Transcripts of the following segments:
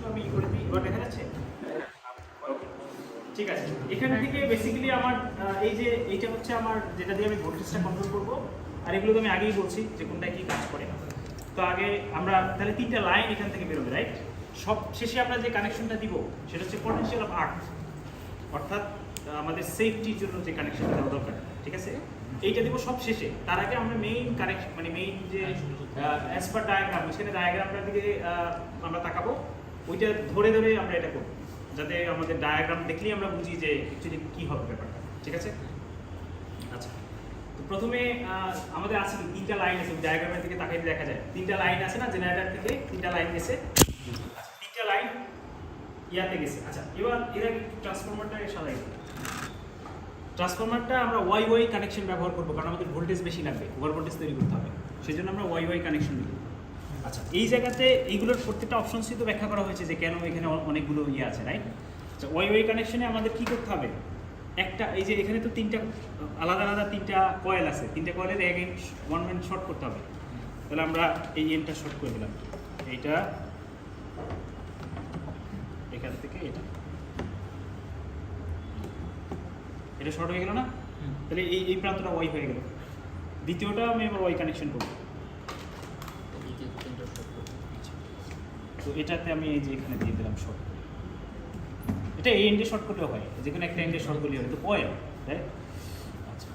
একটু আমি করে দিই, এবার দেখা যাচ্ছে? ওকে, ঠিক আছে। এখান থেকে বেসিক্যালি আমার এই যে এইটা হচ্ছে আমার যেটা দিয়ে আমি ভোল্টেজটা কন্ট্রোল করব, আর এগুলো তো আমি আগেই বলছি যে কোনটা কি কাজ করে। তো আগে আমরা তাহলে তিনটা লাইন এখান থেকে বেরোবে, রাইট? সব শেষে আমরা যে কানেকশনটা দিব সেটা হচ্ছে পটেনশিয়াল অফ আর্থ, অর্থাৎ আমাদের সেফটির জন্য যে কানেকশনটা দেওয়া দরকার, ঠিক আছে? এইটা দিব সব শেষে। তার আগে আমরা মেইন কানেকশন মানে মেইন যে অ্যাজ পার ডায়াগ্রাম, সেখানে ডায়াগ্রামটার দিকে আমরা তাকাবো, ওইটা ধরে ধরে আমরা এটা করব, যাতে আমাদের ডায়াগ্রাম দেখলেই আমরা বুঝি যে অ্যাকচুয়ালি কী হবে ব্যাপারটা, ঠিক আছে? আচ্ছা, তো প্রথমে আমাদের আছে কি তিনটা লাইন আছে, ডায়াগ্রামের দিকে তাকাইলে দেখা যায় তিনটা লাইন আছে না, জেনারেটর থেকে তিনটা লাইন গেছে, আচ্ছা তিনটা লাইন ইয়াতে গেছে। আচ্ছা, এবার এরা ট্রান্সফরমারটা সাজাই, ট্রান্সফরমারটা আমরা ওয়াই ওয়াই কানেকশন ব্যবহার করবো, কারণ আমাদের ভোল্টেজ বেশি লাগবে, ওভার ভোল্টেজ তৈরি করতে হবে, সেই জন্য আমরা ওয়াই ওয়াই কানেকশন নিব। আচ্ছা, এই জায়গাতে এইগুলোর প্রত্যেকটা অপশনসই তো ব্যাখ্যা করা হয়েছে যে কেন এখানে অনেকগুলো ইয়ে আছে, রাইট? আচ্ছা, ওয়াই ওয়াই কানেকশনে আমাদের কী করতে হবে? একটা এই যে এখানে তো তিনটা আলাদা আলাদা তিনটা কয়েল আছে, তিনটা কয়েলের এক এন্ড ওয়ান এন্ড শর্ট করতে হবে। তাহলে আমরা এই এন্ডটা শর্ট করে দিলাম, এইটা এখান থেকে এটা শর্ট হয়ে গেল না? তাহলে এই প্রান্তটা ওয়াই হয়ে গেল। দ্বিতীয়টা আমি এবার ওয়াই কানেকশন করব, তো এটাতে আমি এই যে এখানে দিয়ে দিলাম শর্ট। এটা এই এন্ডে শর্ট করলেও হয়, যে কোনো একটা এন্ডে শর্ট করলেও হয়, তো কয়েল, রাইট? আচ্ছা,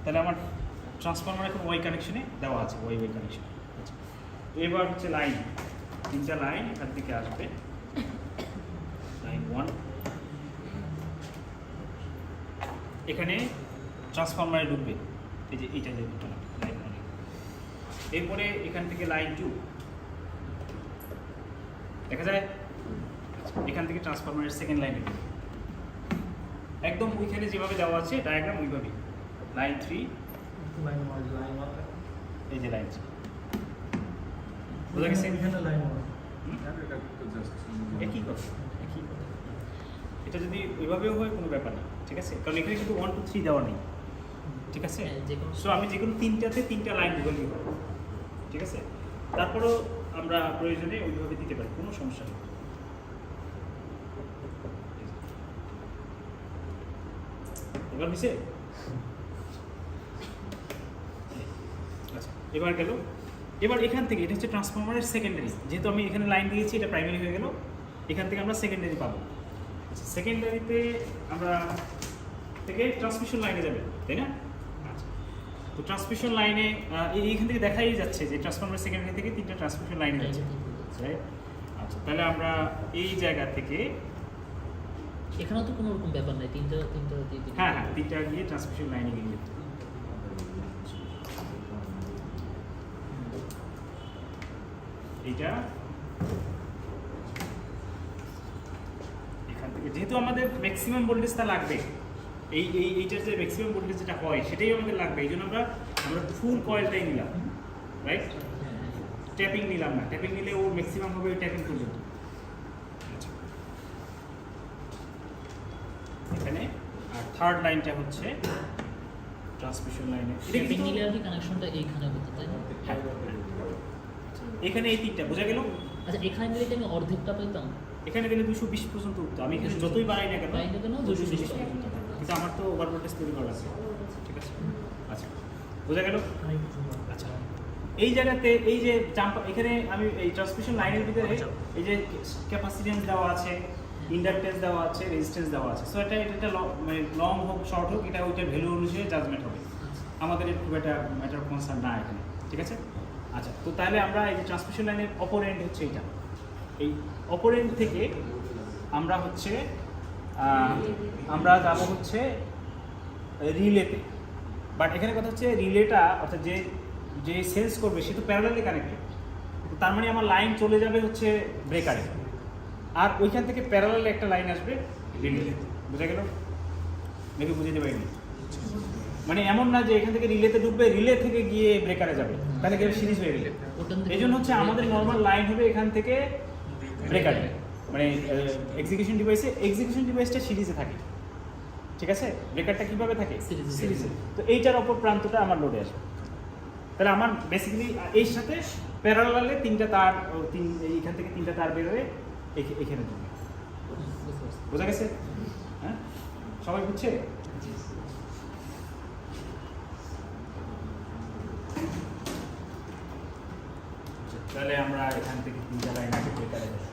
তাহলে আমার ট্রান্সফরমার এখন ওয়াই কানেকশনে দেওয়া আছে, ওয়াই ওয়াই কানেকশন। আচ্ছা, এবার হচ্ছে লাইন, তিনটা লাইন এখান থেকে আসবে, লাইন 1 এখানে ট্রান্সফরমারে ঢুকবে, এই যে এইটা লাইন 1। এরপরে এখান থেকে লাইন 2 দেখা যায়, এখান থেকে ট্রান্সফরমারের সেকেন্ড লাইনে ঢুকবে, একদম ওইখানে যেভাবে দেওয়া আছে ডায়াগ্রাম ওইভাবেই। লাইন 3 এই যে লাইন 3 বোঝা গেছে? একই কথা, একই কথা। এটা যদি ওইভাবেও হয় কোনো ব্যাপার না, ঠিক আছে? কারণ এখানে কিন্তু 1 2 3 দেওয়া নেই, ঠিক আছে? সো আমি যে কোনো তিনটাতে তিনটা লাইন ঢুকালি হবে, ঠিক আছে? তারপরেও আমরা প্রয়োজনে ওইভাবে দিতে পারি, কোনো সমস্যা নেই। এবার হয়েছে? আচ্ছা, এবার গেল। এবার এখান থেকে এটা হচ্ছে ট্রান্সফরমারের সেকেন্ডারি, যেহেতু আমি এখানে লাইন দিয়েছি, এটা প্রাইমারি হয়ে গেল, এখান থেকে আমরা সেকেন্ডারি পাবো। আচ্ছা, সেকেন্ডারিতে আমরা থেকে ট্রান্সমিশন লাইনে যাবে, তাই না? আচ্ছা, তো ট্রান্সমিশন লাইনে এইখান থেকে দেখাই যাচ্ছে যে ট্রান্সফরমার সেকেন্ডারি থেকে তিনটা ট্রান্সমিশন লাইনে যাচ্ছে, রাইট? আচ্ছা, তাহলে আমরা এই জায়গা থেকে এখানেও তো কোনো রকম ব্যাপার নাই, তিনটা হ্যাঁ তিনটা গিয়ে ট্রান্সমিশন লাইনে গিয়ে যেতে, এইটা এখান থেকে যেহেতু আমাদের ম্যাক্সিমাম ভোল্টেজটা লাগবে, এইটার যে ম্যাক্সিমাম ভোল্টেজ যেটা হয় সেটাই আমাদের লাগবে, এই জন্য আমরা ফুল কয়েলটাই নিলাম, রাইট? ট্যাপিং নিলাম না, ট্যাপিং নিলে ওর ম্যাক্সিমাম হবে ওই ট্যাপিং পর্যন্ত। আচ্ছা, এখানে আর থার্ড লাইনটা হচ্ছে ট্রান্সমিশন লাইনে, ট্যাপিং নিলে আর কি কানেকশনটা এইখানে হতো, তাই না? হ্যাঁ, এখানে এই তিনটা বোঝা গেল। আচ্ছা, এখানে দিলে কি আমি অর্ধেকটা পেতাম? এখানে দিলে 220 পর্যন্ত উঠতো, আমি এখানে যতই বাড়াই না কেন 220 কিন্তু আমার তো ওভার ভোল্টেজ তৈরি করা আছে, ঠিক আছে? আচ্ছা, বোঝা গেল। আচ্ছা, এই জায়গাতে এই যে জাম্প, এখানে আমি এই ট্রান্সমিশন লাইনের ভিতরে এই যে ক্যাপাসিট্যান্স দেওয়া আছে, ইন্ডাকটেন্স দেওয়া আছে, রেজিস্ট্যান্স দেওয়া আছে, সো এটা মানে লং হোক শর্ট হোক, এটা ওইটার ভ্যালু অনুযায়ী জাজমেন্ট হবে, আমাদের খুব একটা ম্যাটার অফ কনসার্ন না এখানে, ঠিক আছে? আচ্ছা, তো তাহলে আমরা এই যে ট্রান্সমিশন লাইনের অপর এন্ড হচ্ছে এইটা, এই অপর এন্ড থেকে আমরা হচ্ছে আমরা যাবো হচ্ছে রিলেতে, বাট এখানে কথা হচ্ছে রিলেটা অর্থাৎ যে সেন্স করবে সে তো প্যারালালি কানেক্টেড, তার মানে আমার লাইন চলে যাবে হচ্ছে ব্রেকারে, আর ওইখান থেকে প্যারালালি একটা লাইন আসবে রিলেতে, বুঝা গেল? নাকি বুঝতে পারিনি? মানে এমন না যে এখান থেকে রিলেতে ঢুকবে, রিলে থেকে গিয়ে ব্রেকারে যাবে, তাহলে গেলে সিরিজ হয়ে গেলে, এই জন্য হচ্ছে আমাদের নর্মাল লাইন হবে এখান থেকে ব্রেকারে, মানে এক্সিকিউশন ডিভাইসটা সিরিজে থাকে, ঠিক আছে? ব্রেকারটা কিভাবে থাকে? সিরিজে। তো এইটার অপর প্রান্তটা আমার লোডে আসবে, তাহলে আমার বেসিক্যালি এর সাথে প্যারালালে তিনটা তার এইখান থেকে তিনটা তার বেরোয় এখানে ঢুকে। বুঝতে পারছি। বোঝা গেছে? হ্যাঁ, সবাই বুঝছে? জি। তাহলে আমরা এখান থেকে তিনটা লাইন আগে ব্রেকারে যাই।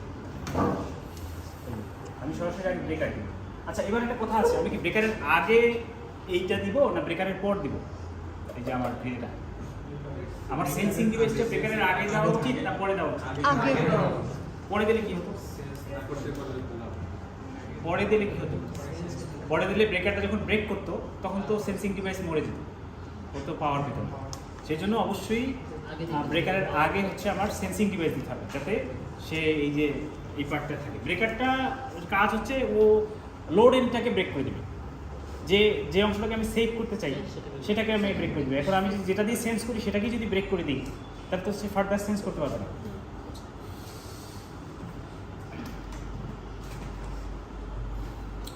আমি সরাসরি আগে ব্রেকার দিব। আচ্ছা, এবার একটা কথা আছে, আমি কি ব্রেকারের আগে এইটা দিব না ব্রেকারের পর দিব? এই যে আমার এটা, আমার সেন্সিং ডিভাইসটা ব্রেকারের আগে যাওয়া উচিত না পরে দেওয়া উচিত? আগে। পরে দিলে কি হতো? পরে দিলে কি হতো? পরে দিলে ব্রেকারটা যখন ব্রেক করতো তখন তো সেন্সিং ডিভাইস মরে যেত, ও তো পাওয়ার পেত না। সেই জন্য অবশ্যই ব্রেকারের আগে হচ্ছে আমার সেন্সিং ডিভাইস দিতে হবে, যাতে সে এই যে এই পার্টটা থাকে। ব্রেকারটা কাজ হচ্ছে ও লোড এন্ডটাকে ব্রেক করে দেবে, যে যে অংশটাকে আমি সেভ করতে চাই সেটাকে আমি ব্রেক করে দেবো। এখন আমি যেটা দিয়ে সেন্স করি সেটাকেই যদি ব্রেক করে দিই তাহলে তো সে ফার্দার সেন্স করতে পারবে না।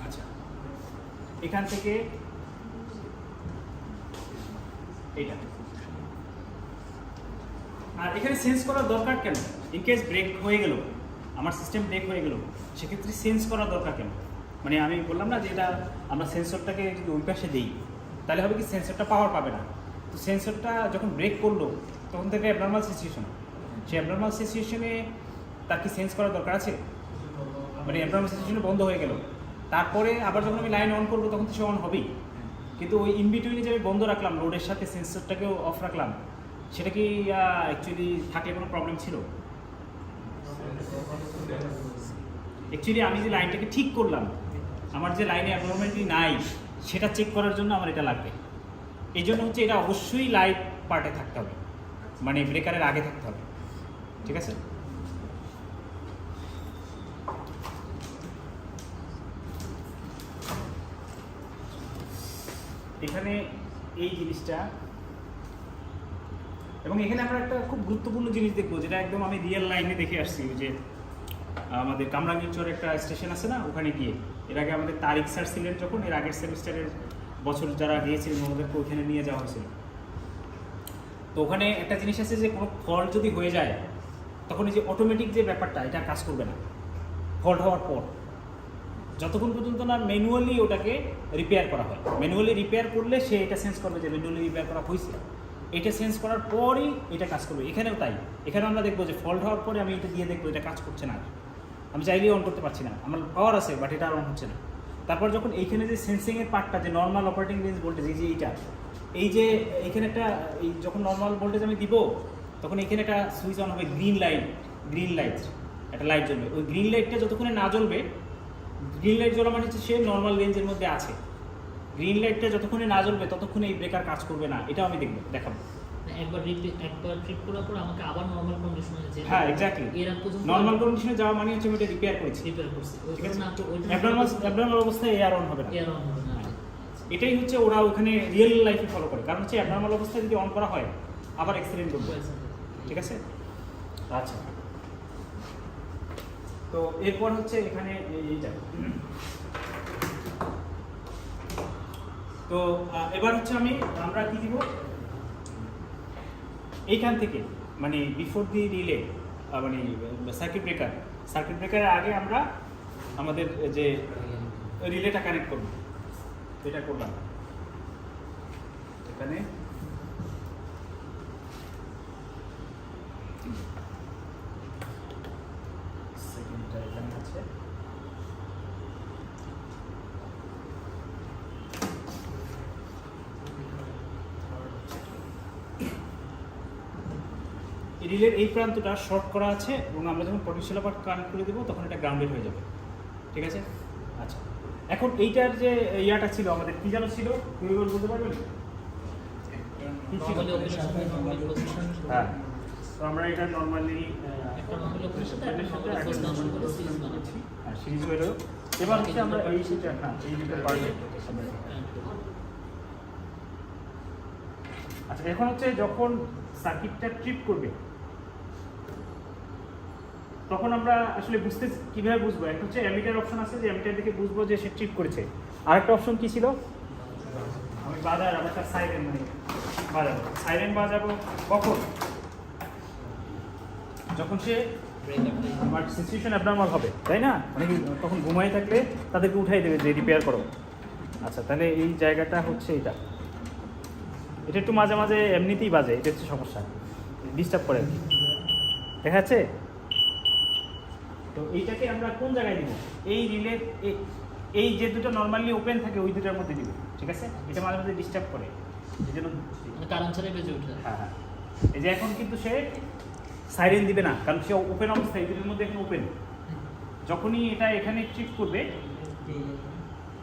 আচ্ছা, এখান থেকে এইটা, আর এখানে সেন্স করার দরকার কেন? ইন কেস ব্রেক হয়ে গেল, আমার সিস্টেম ব্রেক হয়ে গেল, সেক্ষেত্রে সেন্স করার দরকার কেন? মানে আমি বললাম না যে এটা আমরা সেন্সরটাকে যদি ওই পাশে দিই তাহলে হবে কি সেন্সরটা পাওয়ার পাবে না। তো সেন্সরটা যখন ব্রেক করলো তখন থেকে অ্যাবনর্মাল সিচুয়েশন, সেই অ্যাবনর্মাল সিচুয়েশনে তার কি সেন্স করার দরকার আছে? মানে অ্যাবনর্মাল সিচুয়েশনে বন্ধ হয়ে গেল, তারপরে আবার যখন আমি লাইন অন করবো তখন তো সে অন হবেই, কিন্তু ওই ইনবিটুইনে যে আমি বন্ধ রাখলাম, লোডের সাথে সেন্সরটাকেও অফ রাখলাম, সেটা কি অ্যাকচুয়ালি থাকলে কোনো প্রবলেম ছিল? অ্যাকচুয়ালি আমি যে লাইনটাকে ঠিক করলাম, আমার যে লাইনে অ্যাবনর্মালিটি নাই সেটা চেক করার জন্য আমার এটা লাগবে। এই জন্য হচ্ছে এটা অবশ্যই লাইট পার্টে থাকতে হবে, মানে ব্রেকারের আগে থাকতে হবে। ঠিক আছে? এখানে এই জিনিসটা, এবং এখানে আমরা একটা খুব গুরুত্বপূর্ণ জিনিস দেখবো, যেটা একদম আমি রিয়েল লাইনে দেখে আসছি। যে আমাদের কামরাঙ্গীরচর একটা স্টেশন আছে না, ওখানে গিয়ে এর আগে আমাদের তারিক স্যার ছিলেন যখন, এর আগের সেমিস্টারের বছর যারা গিয়েছিলেন ওদেরকে ওখানে নিয়ে যাওয়া হয়েছিল। তো ওখানে একটা জিনিস আছে যে কোনো ফল্ট যদি হয়ে যায় তখন এই যে অটোমেটিক যে ব্যাপারটা, এটা কাজ করবে না ফল্ট হওয়ার পর, যতক্ষণ পর্যন্ত না ম্যানুয়ালি ওটাকে রিপেয়ার করা হয়। ম্যানুয়ালি রিপেয়ার করলে সে এটা সেন্স করবে যে ম্যানুয়ালি রিপেয়ার করা হয়েছে, এটা সেন্স করার পরই এটা কাজ করবে। এখানেও তাই, এখানে আমরা দেখবো যে ফল্ট হওয়ার পরে আমি এটা দিয়ে দেখবো এটা কাজ করছে না, আমি চাইলেই অন করতে পারছি না, আমার পাওয়ার আছে বাট এটা আর অন হচ্ছে না। তারপর যখন এইখানে যে সেন্সিংয়ের পার্টটা, যে নর্মাল অপারেটিং রেঞ্জ ভোল্টেজ, এই যে এইটা, এই যে এইখানে একটা, এই যখন নর্মাল ভোল্টেজ আমি দিব তখন এখানে একটা সুইচ অন হবে, গ্রিন লাইট একটা লাইট জ্বলবে। ওই গ্রিন লাইটটা যতক্ষণে না জ্বলবে, গ্রিন লাইট জ্বলা মানে হচ্ছে সে নর্মাল রেঞ্জের মধ্যে আছে, গ্রিন লাইটটা যতক্ষণে না জ্বলবে ততক্ষণে এই ব্রেকার কাজ করবে না। এটাও আমি দেখাবো। একবার ট্রিপ করার পর আমাকে আবার নরমাল কন্ডিশনে যেতে, হ্যাঁ এক্স্যাক্টলি, এর আগ পর্যন্ত নর্মাল কন্ডিশনে যাওয়া মানে হচ্ছে আমি এটা রিপেয়ার করেছি, রিপেয়ার করছি। ঠিক আছে? ওই অ্যাবনর্মাল অবস্থায় এয়ার অন হবে না। এর অন হবে না। এটাই হচ্ছে ওরা ওখানে রিয়েল লাইফে ফলো করে, কারণ হচ্ছে অ্যাবনর্মাল অবস্থায় যদি অন করা হয় আবার অ্যাক্সিডেন্ট করবে। ঠিক আছে? আচ্ছা, তো এরপর হচ্ছে এখানে এইটা, তো এবার হচ্ছে আমরা কি দিব এইখান থেকে, মানে বিফোর দি রিলে, মানে সার্কিট ব্রেকারের আগে আমরা আমাদের যে রিলেটা কানেক্ট করব, এটা করলাম এখানে। সেকেন্ডটা এখানে আছে, রিলের এই প্রান্তটা শর্ট করা আছে এবং আমরা যখন পটেনশিয়াল পার্ট কানেক্ট করে দেবো তখন এটা গ্রাউন্ডেড হয়ে যাবে। ঠিক আছে? আচ্ছা, এখন এইটার যে ইয়াটা ছিল আমাদের কি যেন ছিল, তুমি বলতে পারবেন? হ্যাঁ, তো আমরা এটা নর্মালি সিরিজ হয়ে গেল। এবার হচ্ছে আমরা এই দুটো, হ্যাঁ এই দুটো পার্ট। আচ্ছা, এখন হচ্ছে যখন সার্কিটটা ট্রিপ করবে তখন আমরা আসলে কিভাবে বুঝবো? একটা হচ্ছে অ্যামিটার অপশন আছে, যে অ্যামিটার দেখে বুঝবো যে সে ট্রিপ করেছে। আরেকটা অপশন কি ছিল? আমি বাজাবো, সাইরেন বাজাবো কখন? যখন সে ব্রেকারটা সিচুয়েশন অ্যাবনর্মাল হবে, তাই না? মানে কি তখন ঘুমাই থাকলে তাদেরকে উঠাই দেবে যে রিপেয়ার করো। আচ্ছা, তাহলে এই জায়গাটা হচ্ছে এটা একটু মাঝে মাঝে এমনিতেই বাজে, এটা হচ্ছে সমস্যা, ডিস্টার্ব করে আর কি। দেখা যাচ্ছে? তো এইটাকে আমরা কোন জায়গায় দিব? এই রিলে, এই যে দুটো নর্মালি ওপেন থাকে ওই দুটোর মধ্যে দিব, ঠিক আছে? এটা মাঝে মাঝে ডিস্টার্ব করে, এই জন্য কারেন্ট ছাড়াই বেজে ওঠে। হ্যাঁ হ্যাঁ। এই যে এখন কিন্তু সে সাইরেন দিবে না, কারণ সে ওপেন অবস্থায়, এই দুটোর মধ্যে এখন ওপেন। যখনই এটা এখানে ট্রিপ করবে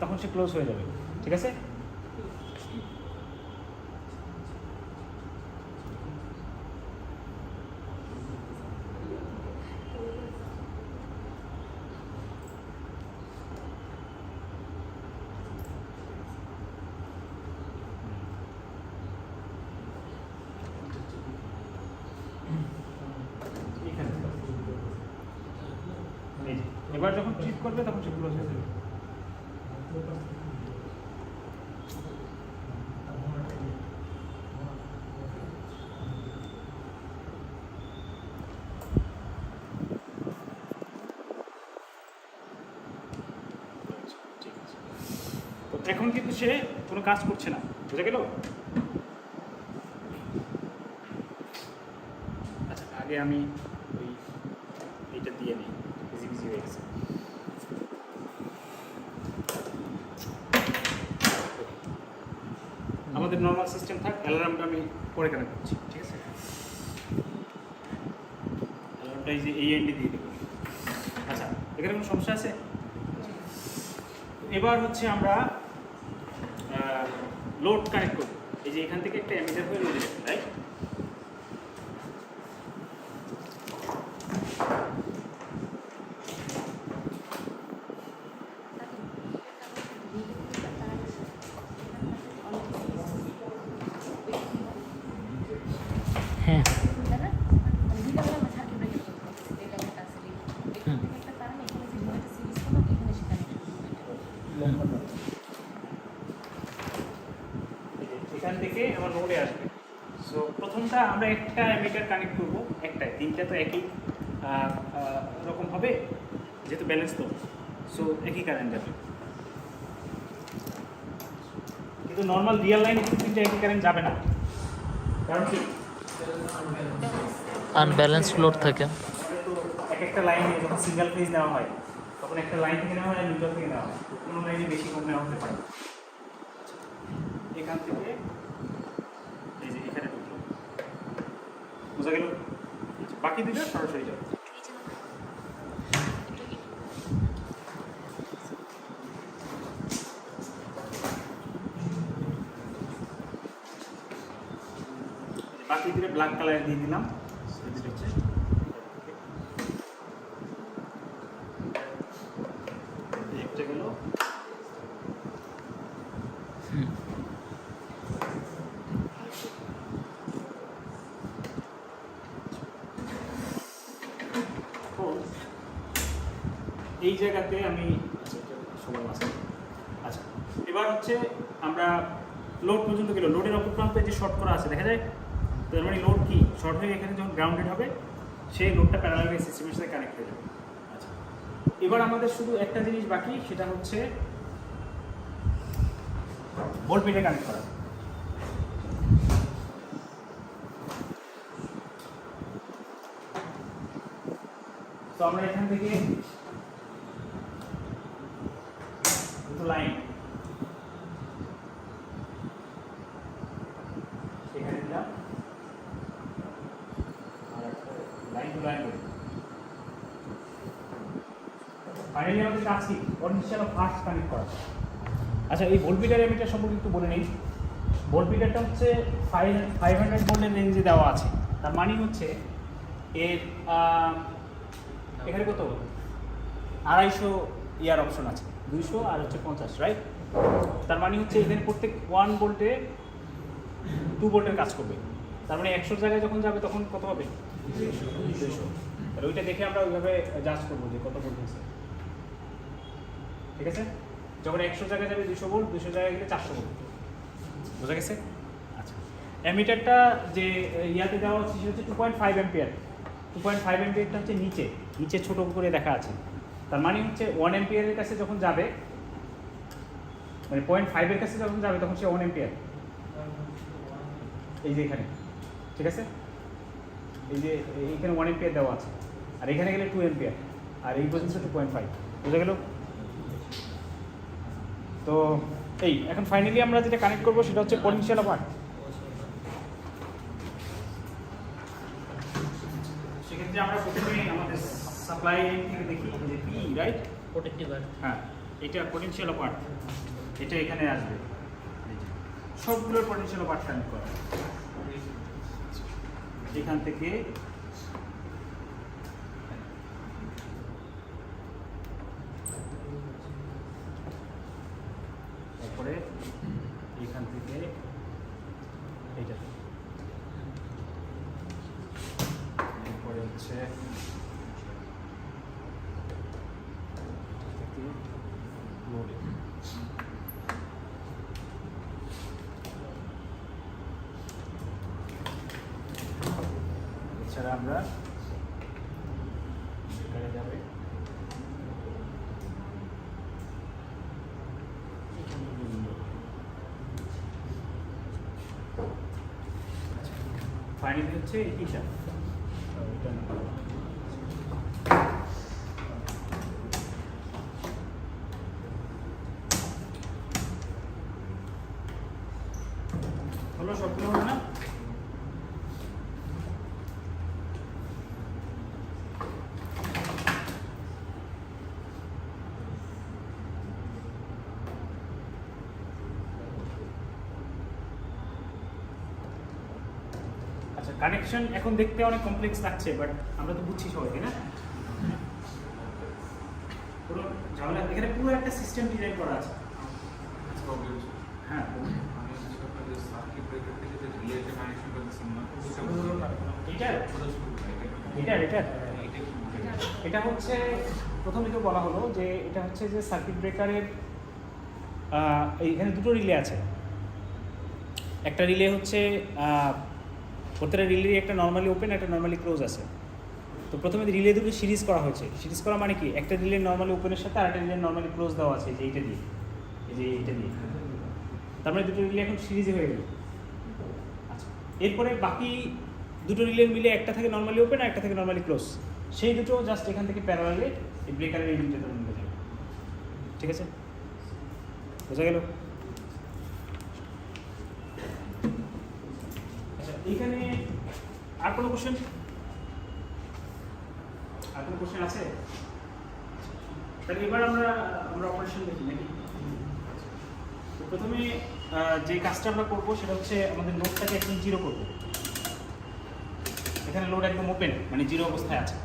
তখন সে ক্লোজ হয়ে যাবে, ঠিক আছে? এখানে। এই যে, এবার যখন ট্রিপ করবে তখন সে ক্লোজ হয়ে যাবে। ঠিক আছে। তো এখন কিন্তু সে কোনো কাজ করছে না, বুঝা গেল? আচ্ছা, আগে আমি ওই এইটা দিয়ে নিই, বিজি বিজি হয়ে গেছে। আমাদের নর্মাল সিস্টেম থাক, অ্যালার্মটা আমি পরে কানেক্ট করছি, ঠিক আছে? অ্যালার্মটা এই যে এই এন্ডে দিয়ে দেবো। আচ্ছা, এখানে কোনো সমস্যা আছে? এবার হচ্ছে আমরা লোড কানেক্ট করব। এই যে এখান থেকে একটা এমিটার হয়ে লোড যাবে, রাইট? হ্যাঁ এখান থেকে আমার লোডে আসবে। সো প্রথমটা আমরা একটা এমিটার কানেক্ট করব, একটাই, তিনটা তো একই রকম হবে যেহেতু ব্যালেন্স তো, সো একই কারেন্ট যাবে। কিন্তু নর্মাল রিয়েল লাইন তিনটা একই কারেন্ট যাবে না, কারণ কি আনব্যালেন্সড লোড থাকে। তো এক একটা লাইনে যখন সিঙ্গেল ফেজ নেওয়া হয় তখন একটা লাইন থেকে নেওয়া হয় আর নিউট্রাল থেকে নেওয়া হয়, কোনো লাইনে বেশি কম নেওয়া হতে পারে। এখান থেকে এই যে এখানে ঢুকলো, বোঝা গেল? বাকি দুটো সরাসরি যাবে। বাকি দুটো ব্ল্যাক কালার দিয়ে দিলাম, হচ্ছে একটা গেল। এই জায়গাতে আমি সবার মাঝে, আচ্ছা এবার হচ্ছে আমরা লোড পর্যন্ত গেল, লোডের অপর প্রান্তে যে শর্ট করা আছে দেখা যায়, তার মানে লোড কি শর্ট হয়ে এখানে যখন গ্রাউন্ডেড হবে সেই লোডটা প্যারালাল সিস্টেমের সাথে কানেক্ট হয়ে যাবে। আচ্ছা, এবার আমাদের শুধু একটা জিনিস বাকি, সেটা হচ্ছে ভোল্টমিটার কানেক্ট করা। তো আমরা এখান থেকে দুটো লাইন এখানে দিলাম, আর লাইন টু লাইন করে ফাইনালি আমাদের কাজ কি পটেনশিয়াল অফ ফাস্ট কানেক্ট করা। আচ্ছা, এই ভোল্টমিটার এমিটার সম্পর্কে একটু বলে নেই। ভোল্টমিটারটা হচ্ছে 500 ভোল্টের রেঞ্জে দেওয়া আছে, তার মানে হচ্ছে এর এখানে কত 250 ইয়ার অপশন আছে, 200 আর হচ্ছে 50, রাইট? তার মানে হচ্ছে এখানে প্রত্যেক 1 ভোল্টে 2 ভোল্টের কাজ করবে, তার মানে 100 জায়গায় যখন যাবে তখন কত হবে 200। আর ওইটা দেখে আমরা ওইভাবে জাজ করবো যে কত ভোল্ট হয়েছে, ঠিক আছে? যখন 100 জায়গায় যাবে 200 ভোল্ট, 200 জায়গায় গেলে 400 ভোল্ট, বোঝা গেছে? আচ্ছা, অ্যামিটারটা যে ইয়াতে দেওয়া হচ্ছে সেটা হচ্ছে 2.5 অ্যাম্পিয়ার, 2.5 অ্যাম্পিয়ারটা হচ্ছে নিচে নিচে ছোট করে দেখা আছে, তার মানে হচ্ছে 1 অ্যাম্পিয়ারের কাছে যখন যাবে, মানে 0.5 এর কাছে যখন যাবে তখন সে 1 অ্যাম্পিয়ার, এই যে এখানে, ঠিক আছে, এই যে এইখানে 1 অ্যাম্পিয়ার দেওয়া আছে, আর এখানে গেলে 2 অ্যাম্পিয়ার, আর এই পর্যন্ত 2.5, বুঝা গেল? তো এই এখন ফাইনালি আমরা যেটা কানেক্ট করবো সেটা হচ্ছে পোটেনশিয়াল অফ আর্থ। সেক্ষেত্রে আমরা প্রথমে আমাদের সাপ্লাই থেকে দেখি যে পি, রাইট? প্রোটেক্টিভ আর হ্যাঁ, এটা পোটেনশিয়াল অফ আর্থ, এটা এখানে আসবে, এই যে সবগুলোর পোটেনশিয়াল অফ আর্থ কানেক্ট করা, এখান থেকে তারপরে এখান থেকে এইটা, এরপরে হচ্ছে লোডে, এছাড়া আমরা এখানে যাবে ফাইনালি হচ্ছে এইটা, এটা না। হলো সবগুলো হলো না? আচ্ছা, কানেকশন এখন দেখতে অনেক কমপ্লেক্স লাগছে, বাট আমরা তো বুঝছি সবাই, তাই না? পুরো ঝামেলা, এখানে পুরো একটা সিস্টেম ডিজাইন করা আছে। হ্যাঁ, এটা হচ্ছে প্রথমে তো বলা হলো যে এটা হচ্ছে যে সার্কিট ব্রেকারের এইখানে দুটো রিলে আছে। একটা রিলে হচ্ছে প্রত্যেকটা রিলে একটা নর্মালি ওপেন, একটা নর্মালি ক্লোজ আছে। তো প্রথমে রিলে দুটো সিরিজ করা হয়েছে। সিরিজ করা মানে কি, একটা রিলে নর্মালি ওপেনের সাথে আর একটা রিলে নর্মালি ক্লোজ দেওয়া আছে, এই যে এইটা দিয়ে, এই যে এইটা দিয়ে, তার মানে দুটো রিলে এখন সিরিজে হয়ে গেল। আচ্ছা, এরপরে বাকি দুটো রিলে মিলে একটা থেকে নর্মালি ওপেন আর একটা থেকে নর্মালি ক্লোজ, সেই দুটো জাস্ট এখান থেকে প্যারালালে এই ব্রেকারের এই দুটো মিলে যাবে। ঠিক আছে, বোঝা গেল? আচ্ছা, এইখানে আর কোনো কোশ্চেন? আর কোনো কোশ্চেন আছে? তাহলে এবার আমরা অপারেশন দেখি নাকি? তো প্রথমে যে কাজটা আমরা করবো সেটা হচ্ছে আমাদের লোডটাকে একদম জিরো করবো। এখানে লোড একদম ওপেন, মানে জিরো অবস্থায় আছে।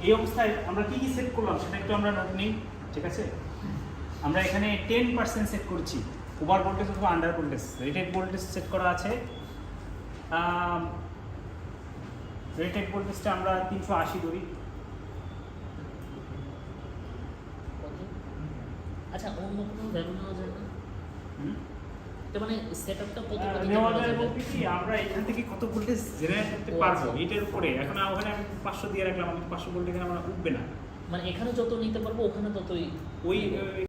এই অবস্থায় আমরা কি কি সেট করলাম সেটা একটু আমরা নোট নিই, ঠিক আছে? আমরা এখানে 10% সেট করছি, ওভার ভোল্টেজ অথবা under voltage. Rated voltage set করা আছে, রেটেড ভোল্টেজটা আমরা 380 ধরি। আচ্ছা, অন্য কোনো ভ্যালু নেওয়া যায় না? তো মানে সেটআপটা কত নেওয়া যায় বলতে কি, আমরা এখান থেকে কত ভোল্টেজ জেনারেট করতে পারবো এটার উপরে। এখন ওখানে আমি 500 দিয়ে রাখলাম, আমাদের 500 ভোল্ট এখানে আমরা উঠবে না, মানে এখানে যত নিতে পারবো ওখানে ততই ওই